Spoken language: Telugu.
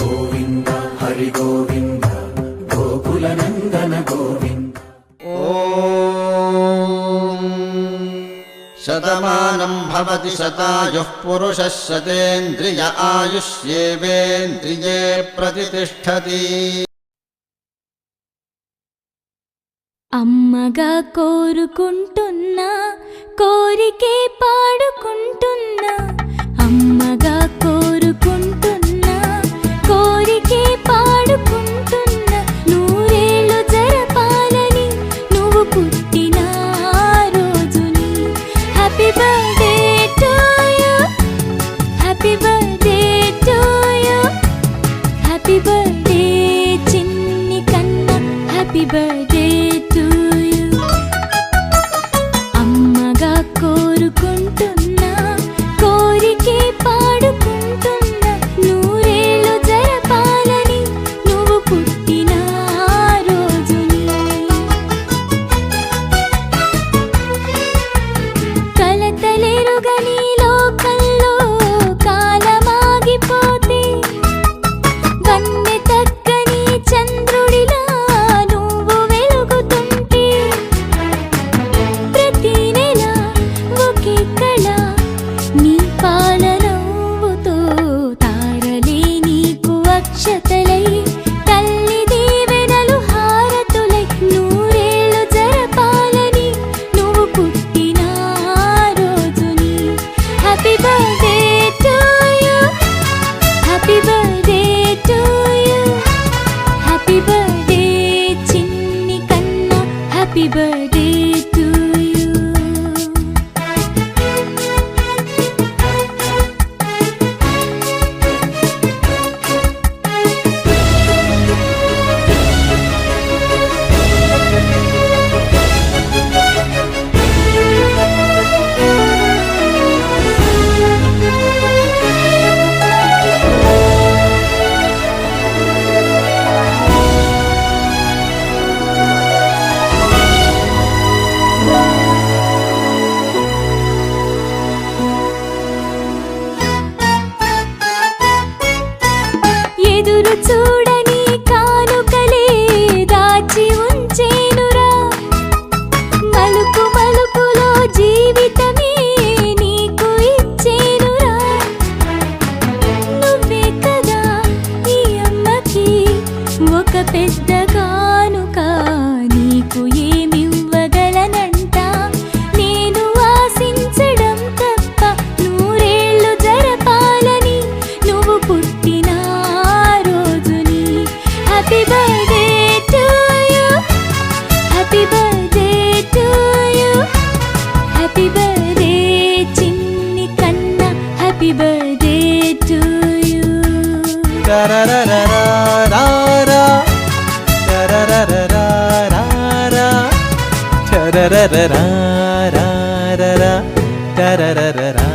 గోవింద హరి గోవింద గోకుల నందన గోవింద. శతమానం భవతి శతాయుః పురుషः శతేంద్రియ ఆయుష్యేవేంద్రియే ప్రతిష్ఠతి. అమ్మగా కోరుకుంటున్నా కోరికే పాడుకుంటున్నా, అమ్మగా కోరుకుంటున్నా కోరికే పాడుకుంటున్నా, నూరేళ్ళు జరపాలని నువ్వు పుట్టిన రోజుని. Happy birthday to you, happy birthday to you, happy birthday చిన్ని కన్నా, హ్యాపీ బర్త్డే టు యు. అమ్మగా కోరుకుంటున్నా కోరికే పాడుకుంటున్నా, నూరేళ్ళు జరపాలని నువ్వు పుట్టిన రోజుని. కలతలెరుగని లోకంలో కాలమాగిపోతే, వన్నె తగ్గని చంద్రుడిలా నువ్వు వెలుగుతుంటే, ప్రతి నెల ఒకే కళ నీ పాలనవ్వుతో, తారలే నీకు అక్షతలై తల్లి దీవెనలు హారతులై, నూరేళ్ళు జరపాలని నువ్వు పుట్టిన రోజుని. Happy birthday to you, happy birthday to you, happy birthday చిన్ని కన్నా, హ్యాపీ బర్త్డే టు యు. ఎదురు చూడని కానుకలే దాచి ఉంచేనురా, మలుపు మలుపులో జీవితమే నీకు ఇచ్చేనురా. నువ్వే కదా ఈ అమ్మకి ఒక పెద్ద కానుక, నీకు ఏమివ్వగలనంట నేను ఆశించడం తప్ప, నూరేళ్ళు జరపాలని నువ్వు పుట్టిన రోజుని. Happy birthday to you, happy birthday to you, happy birthday చిన్ని కన్నా, happy birthday to you. Tararararara, tararararara, tararararara, tararararara.